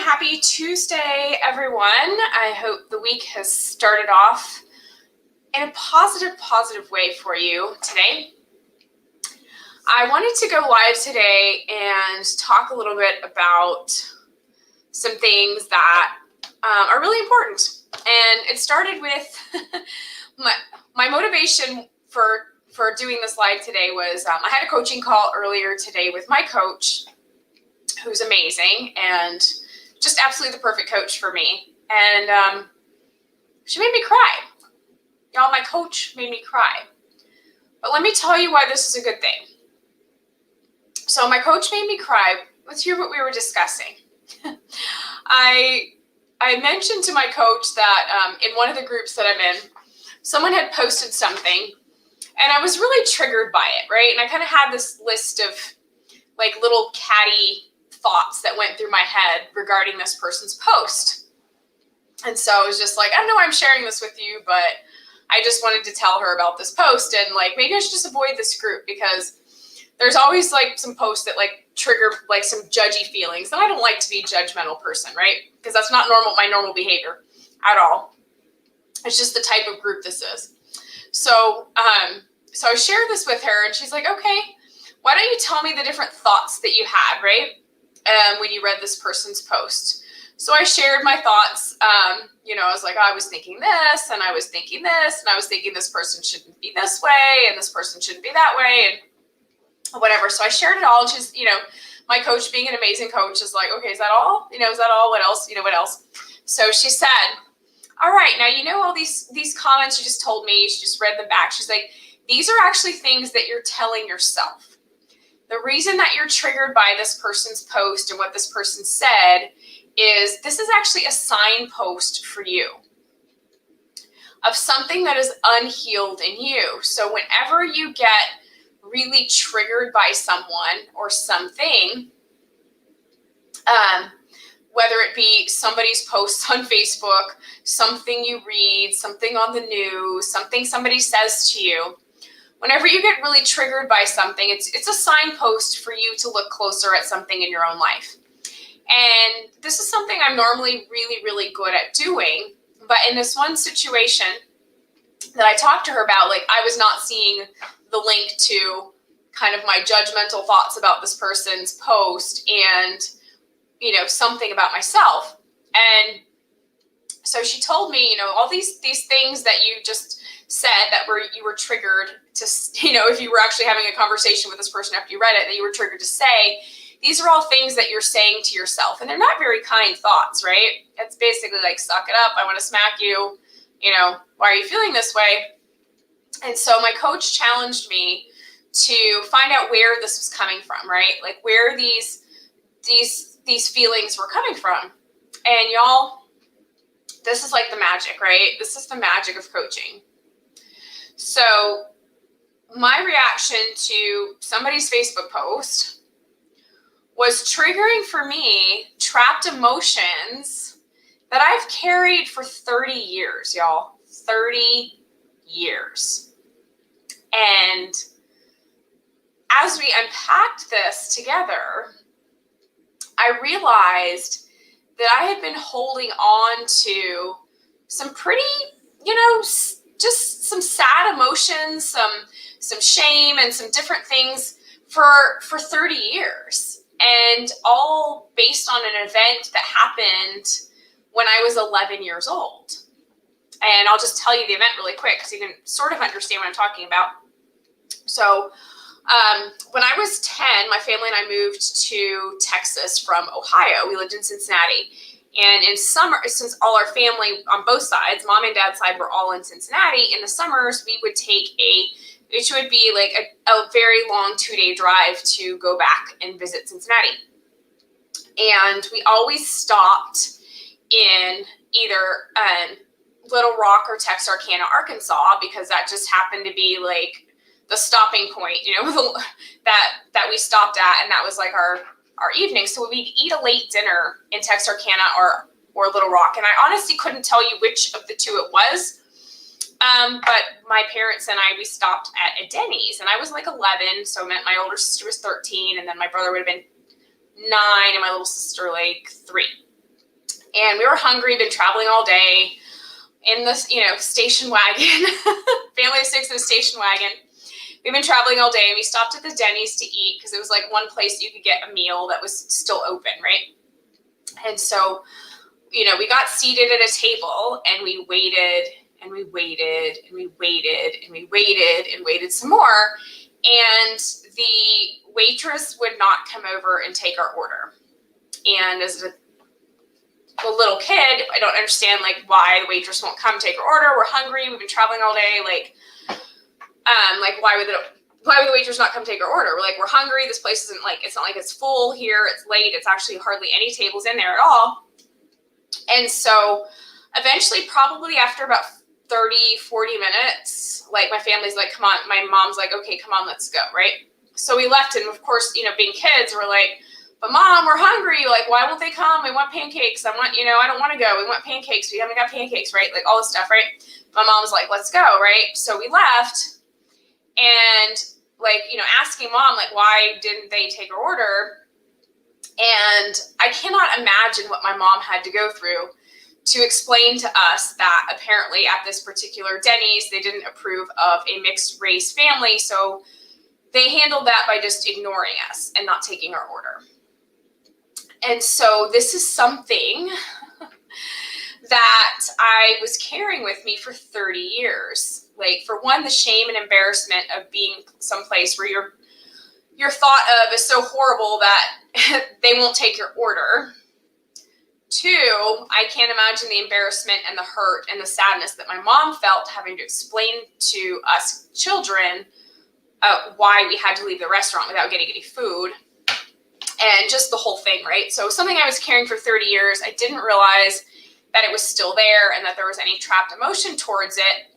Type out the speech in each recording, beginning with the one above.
Happy Tuesday, everyone. I hope the week has started off in a positive way for you today. I wanted to go live today and talk a little bit about some things that are really important. And it started with my motivation for doing this live today was I had a coaching call earlier today with my coach, who's amazing and just absolutely the perfect coach for me. And she made me cry. Y'all, my coach made me cry. But let me tell you why this is a good thing. So my coach made me cry. Let's hear what we were discussing. I mentioned to my coach that in one of the groups that I'm in, someone had posted something and I was really triggered by it, right? And I kind of had this list of like little catty thoughts that went through my head regarding this person's post. And so I was just like, I don't know why I'm sharing this with you, but I just wanted to tell her about this post and like maybe I should just avoid this group because there's always like some posts that like trigger like some judgy feelings. And I don't like to be a judgmental person, right? Because that's not my normal behavior at all. It's just the type of group this is. So I shared this with her and she's like, okay, why don't you tell me the different thoughts that you had, right? When you read this person's post. So I shared my thoughts. I was like, I was thinking this and I was thinking this and I was thinking this person shouldn't be this way and this person shouldn't be that way and whatever. So I shared it all. And she's, my coach being an amazing coach is like, okay, is that all? Is that all? What else? What else? So she said, all right, now, all these comments you just told me, she just read them back. She's like, these are actually things that you're telling yourself. The reason that you're triggered by this person's post and what this person said is this is actually a signpost for you of something that is unhealed in you. So whenever you get really triggered by someone or something, whether it be somebody's posts on Facebook, something you read, something on the news, something somebody says to you, whenever you get really triggered by something, it's a signpost for you to look closer at something in your own life. And this is something I'm normally really, really good at doing. But in this one situation that I talked to her about, like I was not seeing the link to kind of my judgmental thoughts about this person's post and, something about myself. And so she told me, all these things that you just said that you were triggered to, if you were actually having a conversation with this person after you read it, that you were triggered to say, these are all things that you're saying to yourself. And they're not very kind thoughts, right? It's basically like, suck it up. I want to smack you. Why are you feeling this way? And so my coach challenged me to find out where this was coming from, right? Like where these feelings were coming from. And y'all, this is like the magic, right? This is the magic of coaching. So my reaction to somebody's Facebook post was triggering for me trapped emotions that I've carried for 30 years, y'all. 30 years. And as we unpacked this together, I realized that I had been holding on to some pretty, just some sad emotions, some shame and some different things for 30 years. And all based on an event that happened when I was 11 years old. And I'll just tell you the event really quick so you can sort of understand what I'm talking about. So when I was 10, my family and I moved to Texas from Ohio. We lived in Cincinnati. And in summer, since all our family on both sides, mom and dad's side, were all in Cincinnati, in the summers, we would take which would be like a very long 2-day drive to go back and visit Cincinnati. And we always stopped in either Little Rock or Texarkana, Arkansas, because that just happened to be like the stopping point, that we stopped at. And that was like our evening. So we'd eat a late dinner in Texarkana or Little Rock. And I honestly couldn't tell you which of the two it was. But my parents and we stopped at a Denny's, and I was like 11. So it meant my older sister was 13, and then my brother would have been 9 and my little sister like 3. And we were hungry, been traveling all day in this, station wagon, family of 6 in a station wagon. We've been traveling all day, and we stopped at the Denny's to eat because it was like one place you could get a meal that was still open, right? And so, we got seated at a table, and we waited and we waited and we waited and we waited and waited some more. And the waitress would not come over and take our order. And as a little kid, I don't understand why the waitress won't come take our order. We're hungry. We've been traveling all day. Why would the waitress not come take our order? We're hungry. This place isn't it's not like it's full here. It's late. It's actually hardly any tables in there at all. And so eventually, probably after about 30, 40 minutes, my family's like, come on. My mom's like, okay, come on, let's go. Right. So we left. And of course, being kids, we're like, but Mom, we're hungry. Why won't they come? We want pancakes. I don't want to go. We want pancakes. We haven't got pancakes, right? All this stuff, right? My mom's like, let's go, right? So we left, and asking Mom, why didn't they take our order? And I cannot imagine what my mom had to go through to explain to us that apparently at this particular Denny's, they didn't approve of a mixed race family. So they handled that by just ignoring us and not taking our order. And so this is something that I was carrying with me for 30 years. For one, the shame and embarrassment of being someplace where you're thought of as so horrible that they won't take your order. 2, I can't imagine the embarrassment and the hurt and the sadness that my mom felt having to explain to us children why we had to leave the restaurant without getting any food. And just the whole thing, right? So something I was carrying for 30 years, I didn't realize that it was still there and that there was any trapped emotion towards it.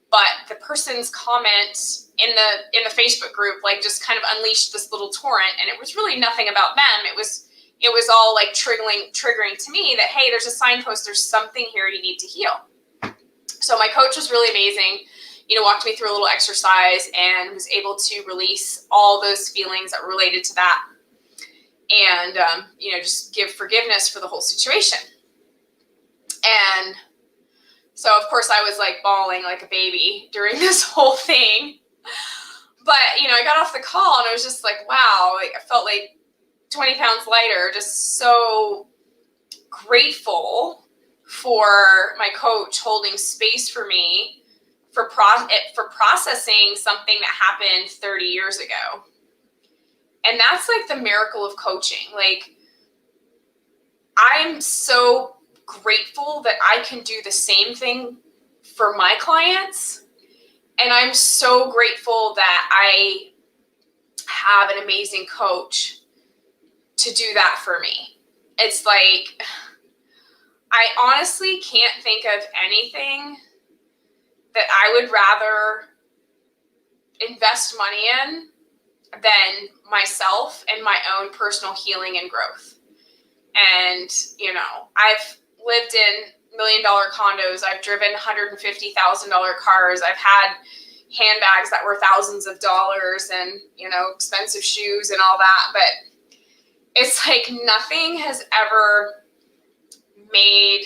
But the person's comment in the Facebook group, just kind of unleashed this little torrent, and it was really nothing about them. It was all triggering to me that, hey, there's a signpost, there's something here you need to heal. So my coach was really amazing, walked me through a little exercise and was able to release all those feelings that were related to that. And, just give forgiveness for the whole situation. And so, of course, I was bawling like a baby during this whole thing. But, I got off the call and I was just wow, I felt 20 pounds lighter, just so grateful for my coach holding space for me for processing something that happened 30 years ago. And that's the miracle of coaching. I'm so grateful that I can do the same thing for my clients. And I'm so grateful that I have an amazing coach to do that for me. It's I honestly can't think of anything that I would rather invest money in than myself and my own personal healing and growth. And, I've lived in $1 million condos. I've driven $150,000 cars. I've had handbags that were thousands of dollars and, expensive shoes and all that. But it's nothing has ever made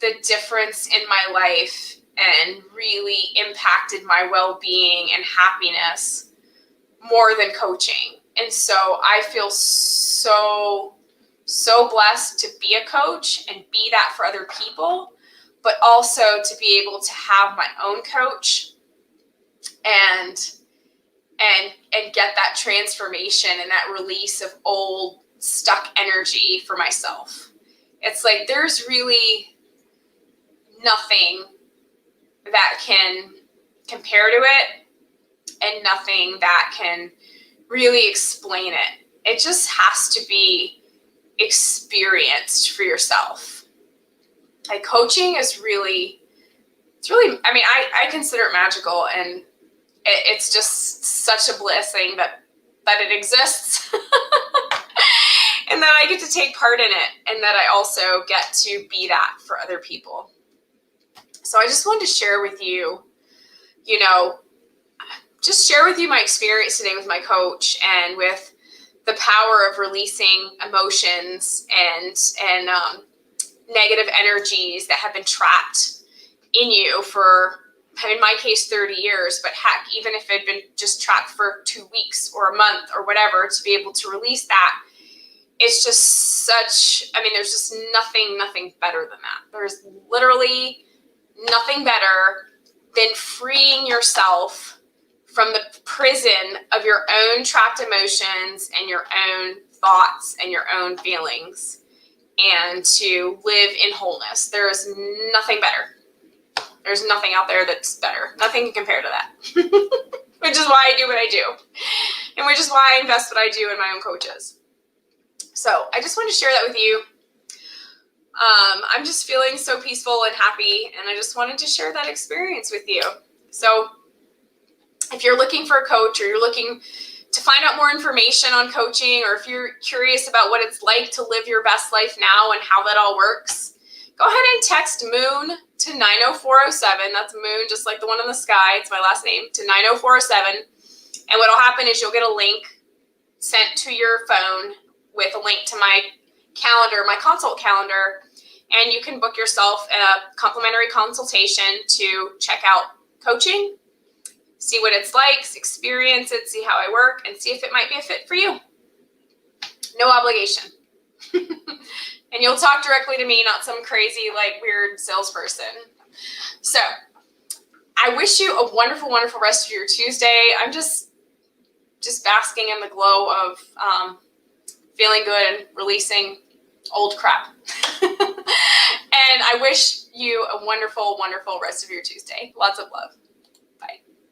the difference in my life and really impacted my well-being and happiness more than coaching. And so I feel so blessed to be a coach and be that for other people, but also to be able to have my own coach and get that transformation and that release of old stuck energy for myself. It's there's really nothing that can compare to it, and nothing that can really explain it. It just has to be experienced for yourself. Coaching is really, I consider it magical, and it's just such a blessing that it exists and that I get to take part in it, and that I also get to be that for other people. So I just wanted to share with you, my experience today with my coach and with the power of releasing emotions and negative energies that have been trapped in you for, in my case, 30 years, but heck, even if it had been just trapped for 2 weeks or a month or whatever, to be able to release that, it's just such, there's just nothing better than that. There's literally nothing better than freeing yourself from the prison of your own trapped emotions and your own thoughts and your own feelings, and to live in wholeness. There is nothing better. There's nothing out there that's better. Nothing can compare to that. Which is why I do what I do. And which is why I invest what I do in my own coaches. So I just wanted to share that with you. I'm just feeling so peaceful and happy, and I just wanted to share that experience with you. So if you're looking for a coach, or you're looking to find out more information on coaching, or if you're curious about what it's like to live your best life now and how that all works, go ahead and text MOON to 90407. That's MOON, just like the one in the sky. It's my last name, to 90407. And what will happen is you'll get a link sent to your phone with a link to my calendar, my consult calendar, and you can book yourself a complimentary consultation to check out coaching, see what it's like, experience it, see how I work, and see if it might be a fit for you. No obligation. And you'll talk directly to me, not some crazy, weird salesperson. So I wish you a wonderful, wonderful rest of your Tuesday. I'm just basking in the glow of feeling good and releasing old crap. And I wish you a wonderful, wonderful rest of your Tuesday. Lots of love.